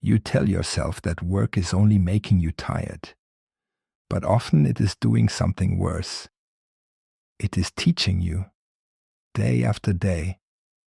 You tell yourself that work is only making you tired, but often it is doing something worse. It is teaching you, day after day,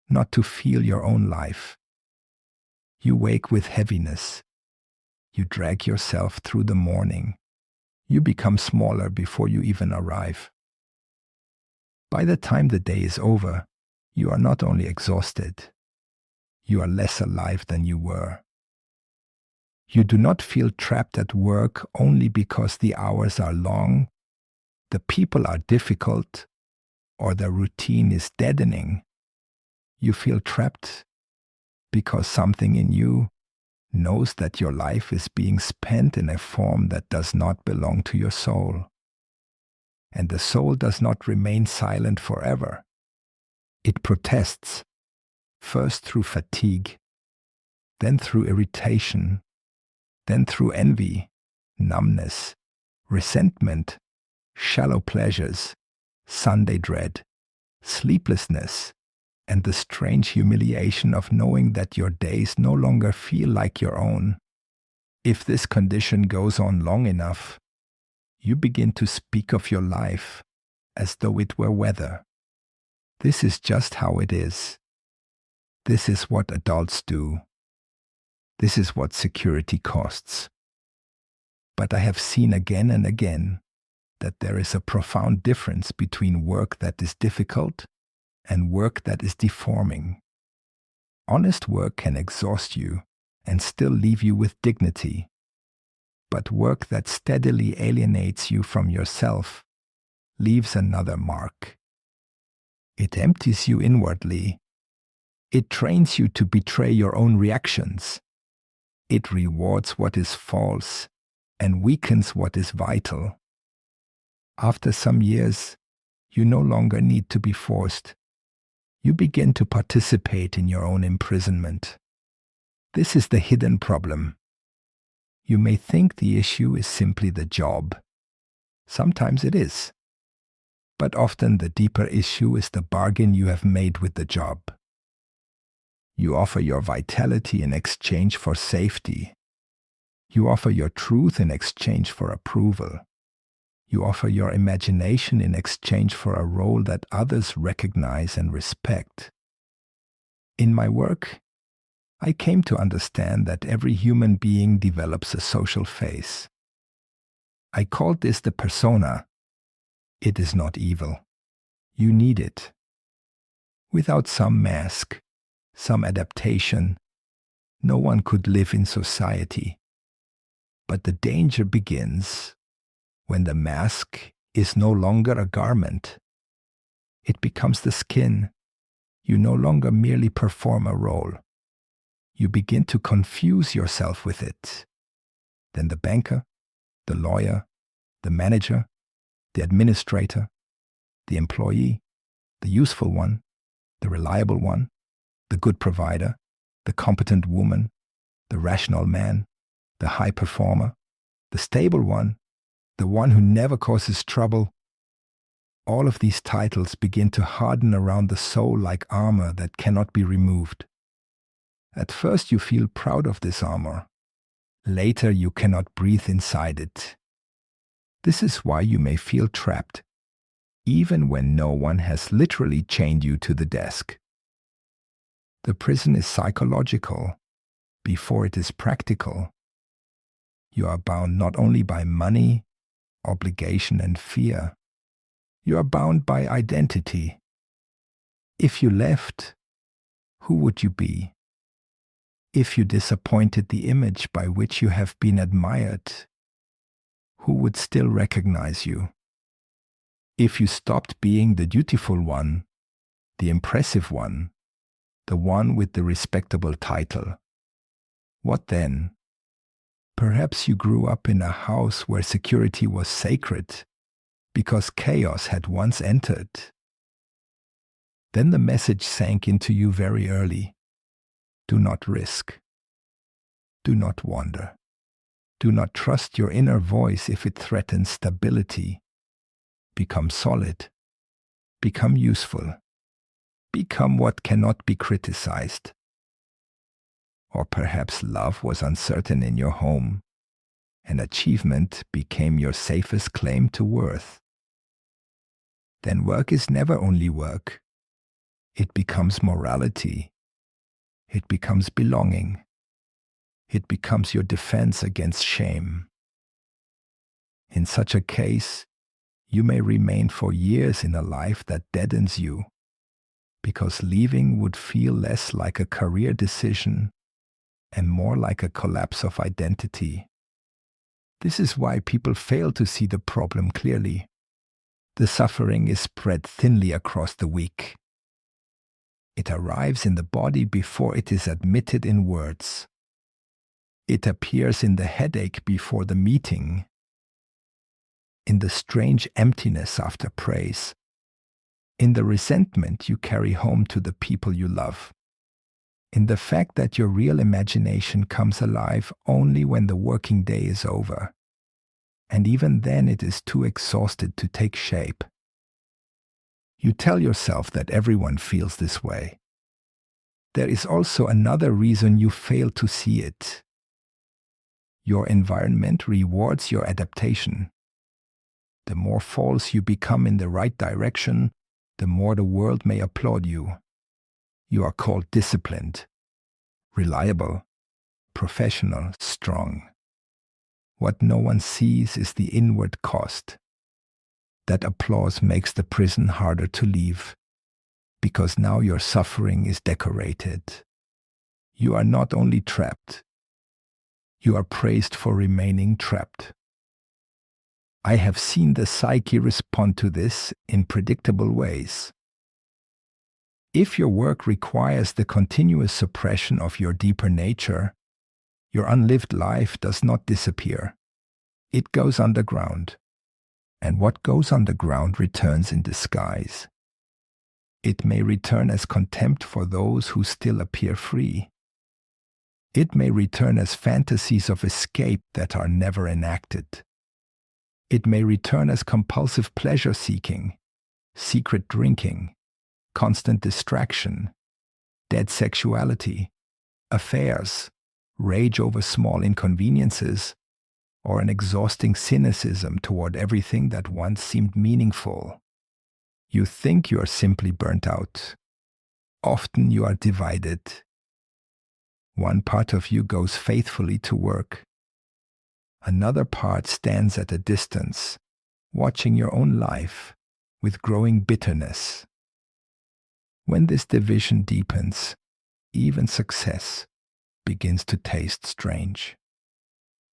not to feel your own life. You wake with heaviness. You drag yourself through the morning. You become smaller before you even arrive. By the time the day is over, you are not only exhausted, you are less alive than you were. You do not feel trapped at work only because the hours are long, the people are difficult, or the routine is deadening. You feel trapped because something in you knows that your life is being spent in a form that does not belong to your soul. And the soul does not remain silent forever. It protests, first through fatigue, then through irritation, then through envy, numbness, resentment, shallow pleasures, Sunday dread, sleeplessness, and the strange humiliation of knowing that your days no longer feel like your own. If this condition goes on long enough, you begin to speak of your life as though it were weather. This is just how it is. This is what adults do. This is what security costs. But I have seen again and again that there is a profound difference between work that is difficult and work that is deforming. Honest work can exhaust you and still leave you with dignity. But work that steadily alienates you from yourself leaves another mark. It empties you inwardly. It trains you to betray your own reactions. It rewards what is false and weakens what is vital. After some years, you no longer need to be forced. You begin to participate in your own imprisonment. This is the hidden problem. You may think the issue is simply the job. Sometimes it is. But often the deeper issue is the bargain you have made with the job. You offer your vitality in exchange for safety. You offer your truth in exchange for approval. You offer your imagination in exchange for a role that others recognize and respect. In my work, I came to understand that every human being develops a social face. I called this the persona. It is not evil. You need it. Without some mask, some adaptation, no one could live in society. But the danger begins when the mask is no longer a garment. It becomes the skin. You no longer merely perform a role. You begin to confuse yourself with it. Then the banker, the lawyer, the manager, the administrator, the employee, the useful one, the reliable one, the good provider, the competent woman, the rational man, the high performer, the stable one, the one who never causes trouble. All of these titles begin to harden around the soul like armor that cannot be removed. At first you feel proud of this armor. Later you cannot breathe inside it. This is why you may feel trapped, even when no one has literally chained you to the desk. The prison is psychological before it is practical. You are bound not only by money, obligation, and fear. You are bound by identity. If you left, who would you be? If you disappointed the image by which you have been admired, who would still recognize you? If you stopped being the dutiful one, the impressive one, the one with the respectable title, what then? Perhaps you grew up in a house where security was sacred because chaos had once entered. Then the message sank into you very early. Do not risk. Do not wander. Do not trust your inner voice if it threatens stability. Become solid. Become useful. Become what cannot be criticized. Or perhaps love was uncertain in your home, and achievement became your safest claim to worth. Then work is never only work. It becomes morality. It becomes belonging. It becomes your defense against shame. In such a case, you may remain for years in a life that deadens you, because leaving would feel less like a career decision and more like a collapse of identity. This is why people fail to see the problem clearly. The suffering is spread thinly across the week. It arrives in the body before it is admitted in words. It appears in the headache before the meeting, in the strange emptiness after praise, in the resentment you carry home to the people you love, in the fact that your real imagination comes alive only when the working day is over, and even then it is too exhausted to take shape. You tell yourself that everyone feels this way. There is also another reason you fail to see it. Your environment rewards your adaptation. The more false you become in the right direction, the more the world may applaud you. You are called disciplined, reliable, professional, strong. What no one sees is the inward cost. That applause makes the prison harder to leave, because now your suffering is decorated. You are not only trapped, you are praised for remaining trapped. I have seen the psyche respond to this in predictable ways. If your work requires the continuous suppression of your deeper nature, your unlived life does not disappear. It goes underground. And what goes underground returns in disguise. It may return as contempt for those who still appear free. It may return as fantasies of escape that are never enacted. It may return as compulsive pleasure-seeking, secret drinking, constant distraction, dead sexuality, affairs, rage over small inconveniences, or an exhausting cynicism toward everything that once seemed meaningful. You think you are simply burnt out. Often you are divided. One part of you goes faithfully to work. Another part stands at a distance, watching your own life with growing bitterness. When this division deepens, even success begins to taste strange.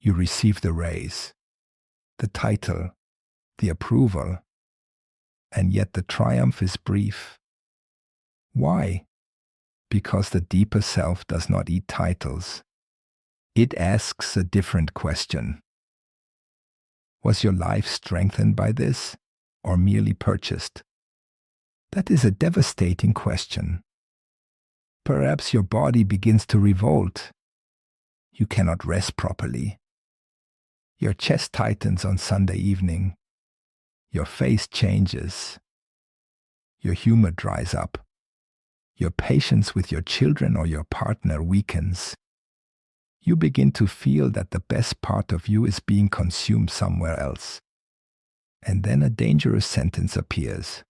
You receive the raise, the title, the approval, and yet the triumph is brief. Why? Because the deeper self does not eat titles. It asks a different question. Was your life strengthened by this, or merely purchased? That is a devastating question. Perhaps your body begins to revolt. You cannot rest properly. Your chest tightens on Sunday evening. Your face changes. Your humor dries up. Your patience with your children or your partner weakens. You begin to feel that the best part of you is being consumed somewhere else. And then a dangerous sentence appears.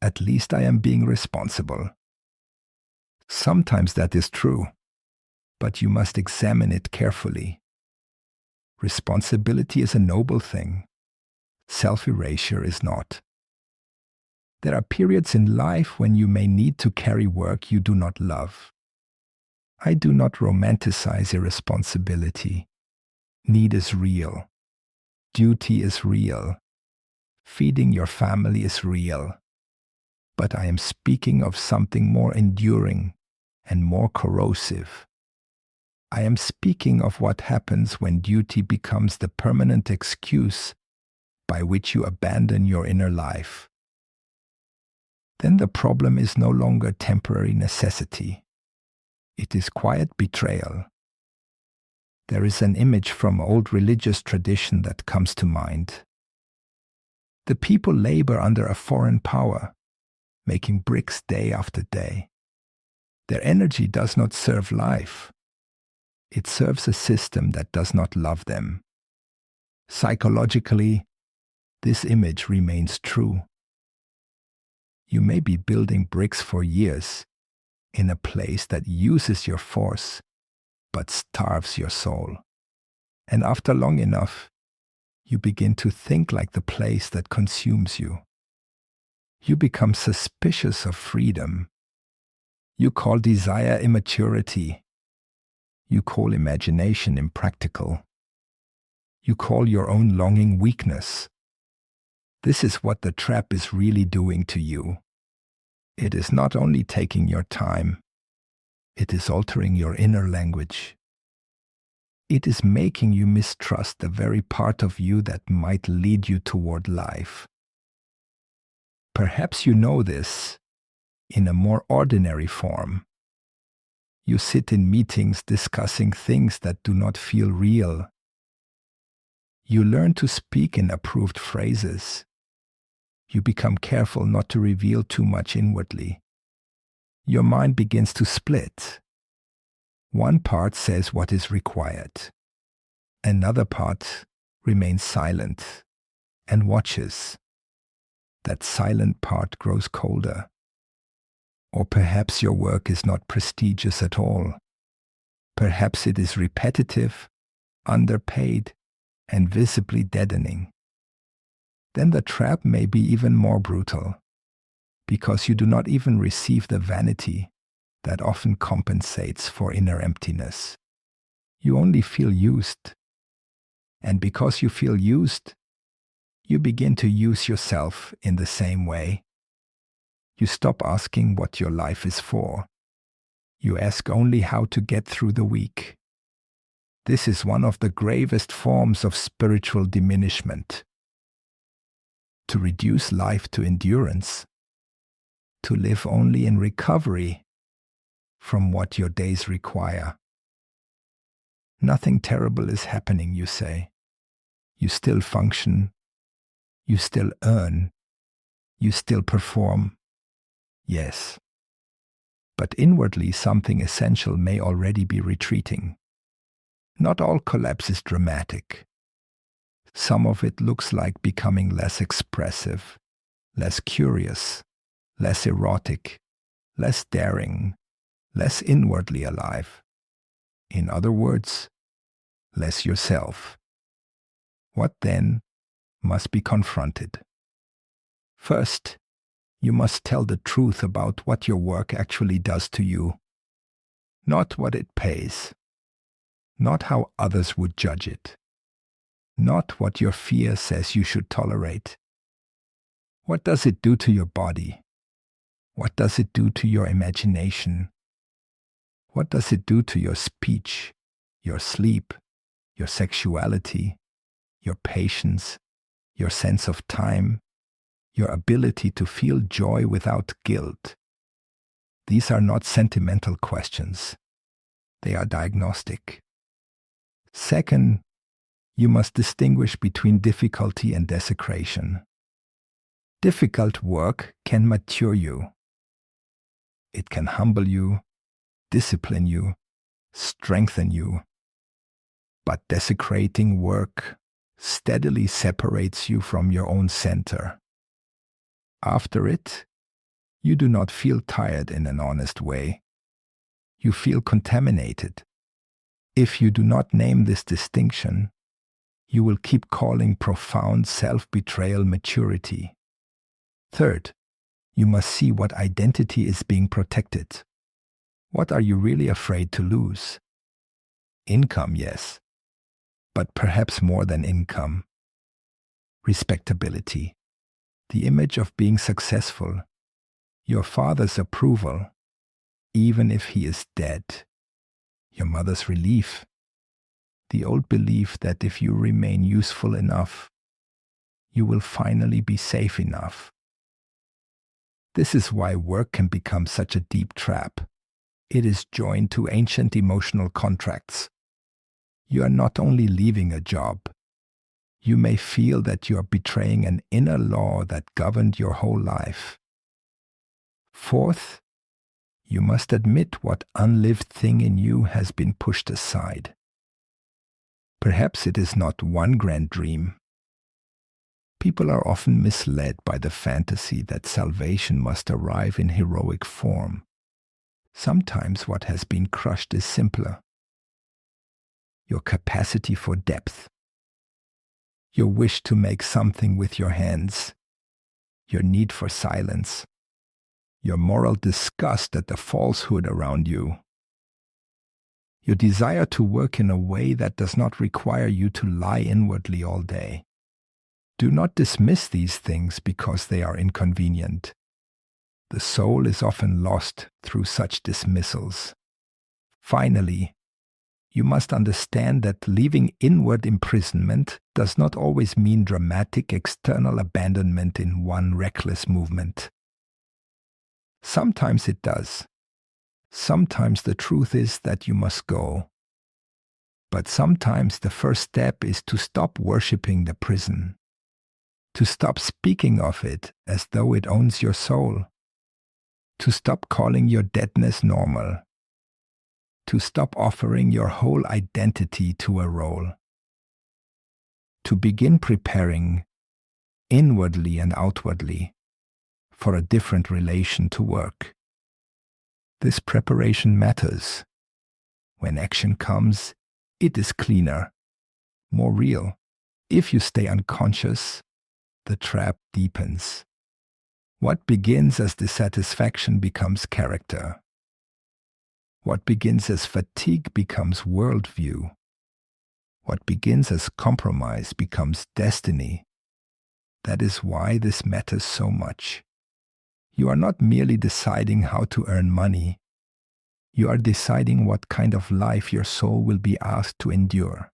At least I am being responsible. Sometimes that is true, but you must examine it carefully. Responsibility is a noble thing. Self-erasure is not. There are periods in life when you may need to carry work you do not love. I do not romanticize irresponsibility. Need is real. Duty is real. Feeding your family is real. But I am speaking of something more enduring and more corrosive. I am speaking of what happens when duty becomes the permanent excuse by which you abandon your inner life. Then the problem is no longer temporary necessity. It is quiet betrayal. There is an image from old religious tradition that comes to mind. The people labor under a foreign power, making bricks day after day. Their energy does not serve life. It serves a system that does not love them. Psychologically, this image remains true. You may be building bricks for years in a place that uses your force but starves your soul. And after long enough, you begin to think like the place that consumes you. You become suspicious of freedom. You call desire immaturity. You call imagination impractical. You call your own longing weakness. This is what the trap is really doing to you. It is not only taking your time, it is altering your inner language. It is making you mistrust the very part of you that might lead you toward life. Perhaps you know this in a more ordinary form. You sit in meetings discussing things that do not feel real. You learn to speak in approved phrases. You become careful not to reveal too much inwardly. Your mind begins to split. One part says what is required. Another part remains silent and watches. That silent part grows colder. Or perhaps your work is not prestigious at all. Perhaps it is repetitive, underpaid, and visibly deadening. Then the trap may be even more brutal, because you do not even receive the vanity that often compensates for inner emptiness. You only feel used. And because you feel used, you begin to use yourself in the same way. You stop asking what your life is for. You ask only how to get through the week. This is one of the gravest forms of spiritual diminishment. To reduce life to endurance, to live only in recovery from what your days require. Nothing terrible is happening, you say. You still function. You still earn. You still perform. Yes. But inwardly something essential may already be retreating. Not all collapse is dramatic. Some of it looks like becoming less expressive, less curious, less erotic, less daring, less inwardly alive. In other words, less yourself. What then must be confronted? First, you must tell the truth about what your work actually does to you. Not what it pays. Not how others would judge it. Not what your fear says you should tolerate. What does it do to your body? What does it do to your imagination? What does it do to your speech, your sleep, your sexuality, your patience, your sense of time, your ability to feel joy without guilt? These are not sentimental questions. They are diagnostic. Second, you must distinguish between difficulty and desecration. Difficult work can mature you. It can humble you, discipline you, strengthen you. But desecrating work steadily separates you from your own center. After it, you do not feel tired in an honest way. You feel contaminated. If you do not name this distinction, you will keep calling profound self-betrayal maturity. Third, you must see what identity is being protected. What are you really afraid to lose? Income, yes, but perhaps more than income. Respectability, the image of being successful, your father's approval, even if he is dead, your mother's relief, the old belief that if you remain useful enough, you will finally be safe enough. This is why work can become such a deep trap. It is joined to ancient emotional contracts. You are not only leaving a job, you may feel that you are betraying an inner law that governed your whole life. Fourth, You must admit what unlived thing in you has been pushed aside. Perhaps it is not one grand dream. People are often misled by the fantasy that salvation must arrive in heroic form. Sometimes what has been crushed is simpler. Your capacity for depth, your wish to make something with your hands, your need for silence, your moral disgust at the falsehood around you, your desire to work in a way that does not require you to lie inwardly all day. Do not dismiss these things because they are inconvenient. The soul is often lost through such dismissals. Finally, you must understand that leaving inward imprisonment does not always mean dramatic external abandonment in one reckless movement. Sometimes it does. Sometimes the truth is that you must go. But sometimes the first step is to stop worshipping the prison, to stop speaking of it as though it owns your soul, to stop calling your deadness normal, to stop offering your whole identity to a role, to begin preparing, inwardly and outwardly, for a different relation to work. This preparation matters. When action comes, it is cleaner, more real. If you stay unconscious, the trap deepens. What begins as dissatisfaction becomes character. What begins as fatigue becomes worldview. What begins as compromise becomes destiny. That is why this matters so much. You are not merely deciding how to earn money. You are deciding what kind of life your soul will be asked to endure.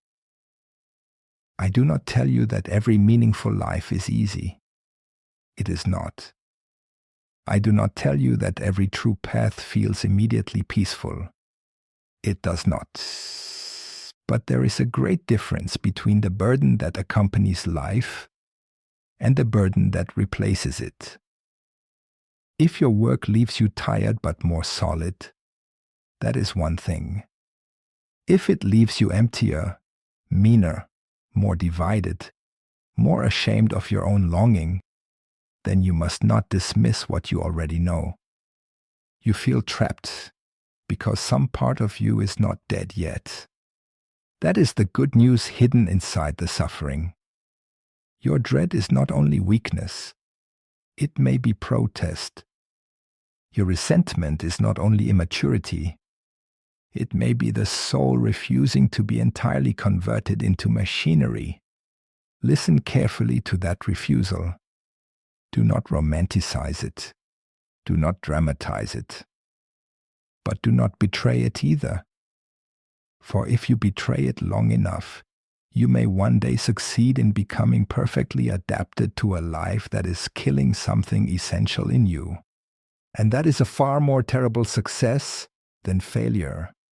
I do not tell you that every meaningful life is easy. It is not. I do not tell you that every true path feels immediately peaceful. It does not. But there is a great difference between the burden that accompanies life and the burden that replaces it. If your work leaves you tired but more solid, that is one thing. If it leaves you emptier, meaner, more divided, more ashamed of your own longing, then you must not dismiss what you already know. You feel trapped because some part of you is not dead yet. That is the good news hidden inside the suffering. Your dread is not only weakness, it may be protest. Your resentment is not only immaturity, it may be the soul refusing to be entirely converted into machinery. Listen carefully to that refusal. Do not romanticize it. Do not dramatize it. But do not betray it either. For if you betray it long enough, you may one day succeed in becoming perfectly adapted to a life that is killing something essential in you. And that is a far more terrible success than failure.